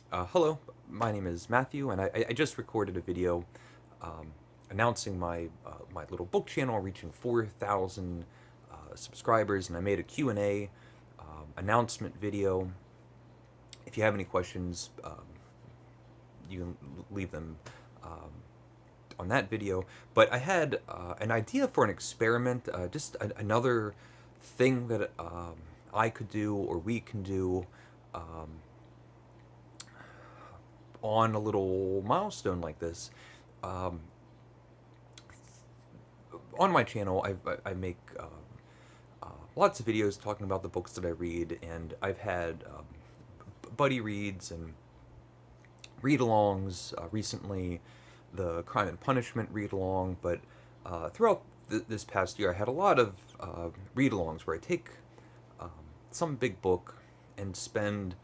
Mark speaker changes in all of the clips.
Speaker 1: Hello, my name is Matthew, and I just recorded a video announcing my little book channel reaching 4,000 subscribers, and I made a Q&A announcement video. If you have any questions, you can leave them on that video. But I had an idea for an experiment, just another thing that I could do or we can do on a little milestone like this. Um, on my channel, I make lots of videos talking about the books that I read, and I've had buddy reads and read-alongs recently, the Crime and Punishment read-along, but throughout this past year, I had a lot of read-alongs where I take um, some big book and spend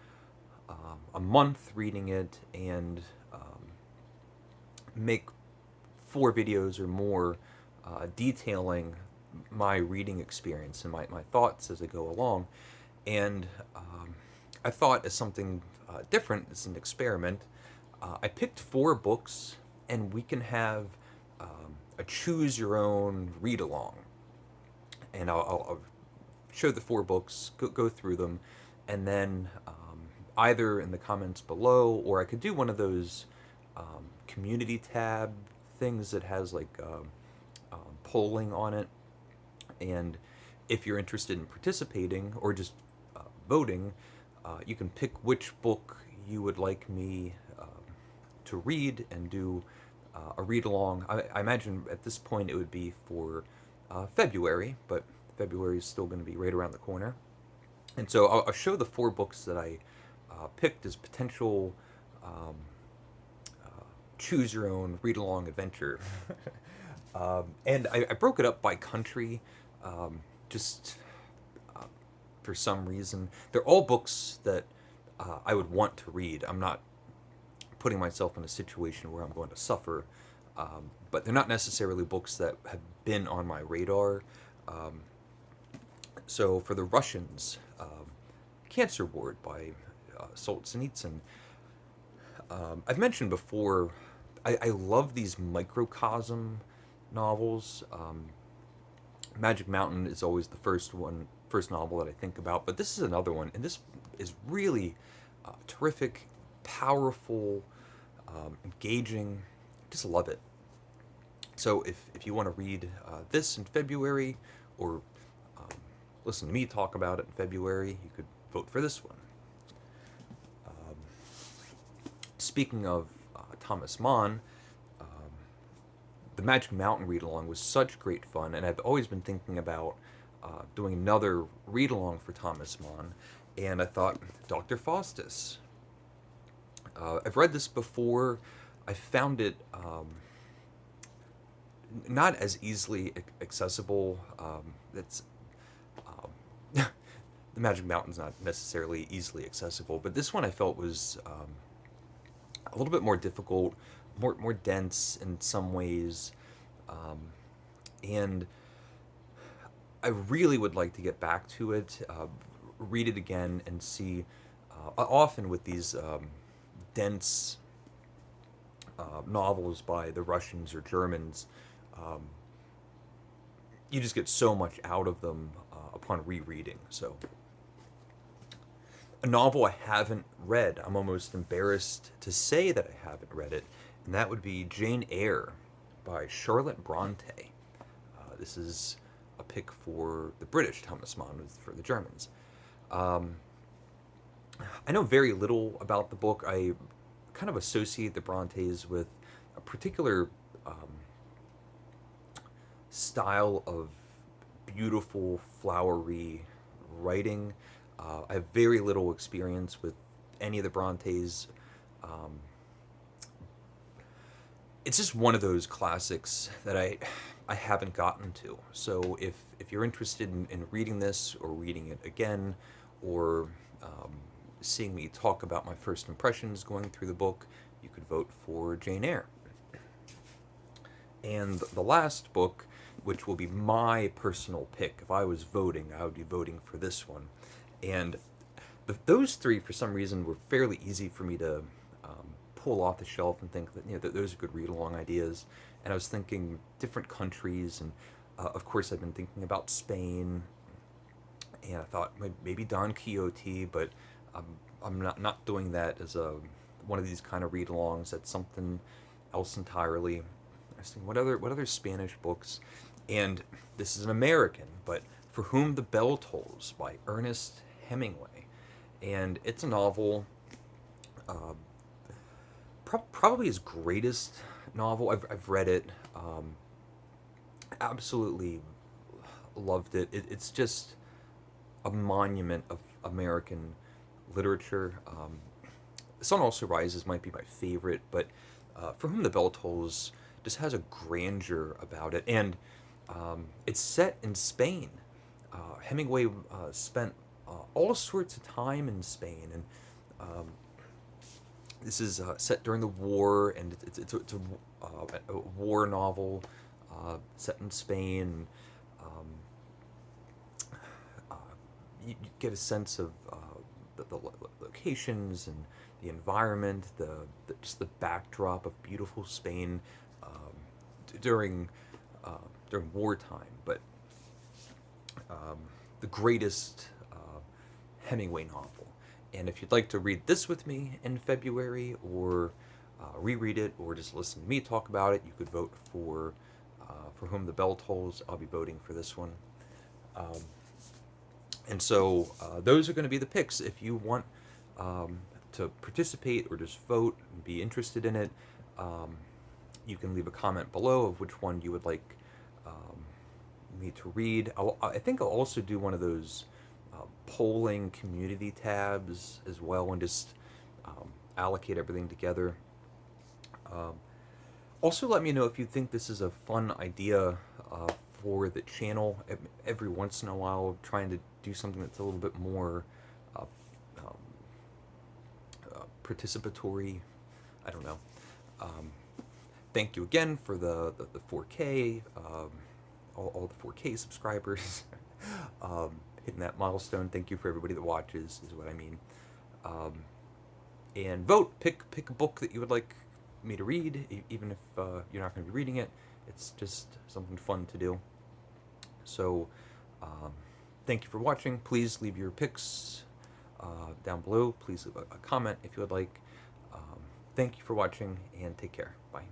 Speaker 1: a month reading it and make 4 videos or more detailing my reading experience and my thoughts as I go along. And I thought, as something different, as an experiment, I picked 4 books, and we can have a choose your own read along. And I'll show the 4 books, go through them, and then either in the comments below, or I could do one of those community tab things that has like polling on it. And if you're interested in participating or just voting, you can pick which book you would like me to read and do a read along. I imagine at this point it would be for February, but February is still going to be right around the corner. And so I'll show the 4 books that I picked as potential choose your own read along adventure. And I broke it up by country, just for some reason. They're all books that I would want to read. I'm not putting myself in a situation where I'm going to suffer, but they're not necessarily books that have been on my radar. Um, so for the Russians, Cancer Ward by Solzhenitsyn. I've mentioned before, I love these microcosm novels. Magic Mountain is always the first novel that I think about, but this is another one, and this is really terrific, powerful, engaging. Just love it. So if you want to read this in February, or um, listen to me talk about it in February, you could vote for this one. Um, Speaking of Thomas Mann, the Magic Mountain read along was such great fun, and I've always been thinking about doing another read along for Thomas Mann, and I thought, Dr. Faustus. I've read this before. I found it not as easily accessible. It's the Magic Mountain's not necessarily easily accessible, but this one I felt was a little bit more difficult, more dense in some ways, um, and I really would like to get back to it, read it again, and see. Often with these dense novels by the Russians or Germans, um, you just get so much out of them upon rereading. So, a novel I haven't read, I'm almost embarrassed to say that I haven't read it, and that would be Jane Eyre by Charlotte Brontë. This is a pick for the British, Thomas Mann for the Germans. Um, I know very little about the book. I kind of associate the Brontes with a particular style of beautiful, flowery writing. I have very little experience with any of the Brontes. Um, it's just one of those classics that I haven't gotten to. So if you're interested in reading this or reading it again, or seeing me talk about my first impressions going through the book, you could vote for Jane Eyre. And the last book, which will be my personal pick, if I was voting, I would be voting for this one. And those three, for some reason, were fairly easy for me to pull off the shelf and think that, that those are good read-along ideas. And I was thinking different countries, and of course I've been thinking about Spain, and I thought maybe Don Quixote, but I'm not doing that as a one of these kind of read-alongs. That's something else entirely. I was thinking, what other Spanish books? And this is an American, but For Whom the Bell Tolls by Ernest Hemingway, and it's a novel. Probably his greatest novel. I've read it. Absolutely loved it. It's just a monument of American literature. Sun Also Rises might be my favorite, but For Whom the Bell Tolls just has a grandeur about it, and it's set in Spain. Hemingway spent all sorts of time in Spain, and this is set during the war, and a war novel set in Spain. Uh, you get a sense of the locations and the environment, just the backdrop of beautiful Spain during wartime. But the greatest Hemingway novel. And if you'd like to read this with me in February, or reread it, or just listen to me talk about it, you could vote for Whom the Bell Tolls. I'll be voting for this one. And so those are going to be the picks. If you want to participate or just vote and be interested in it, you can leave a comment below of which one you would like me to read. I think I'll also do one of those polling community tabs as well, and just allocate everything together. Also, let me know if you think this is a fun idea for the channel. Every once in a while, trying to do something that's a little bit more participatory. I don't know. Thank you again for the 4K, all the 4K subscribers. Hitting that milestone. Thank you for everybody that watches, is what I mean. And vote. Pick a book that you would like me to read, even if you're not going to be reading it. It's just something fun to do. So, thank you for watching. Please leave your picks down below. Please leave a comment if you would like. Thank you for watching, and take care. Bye.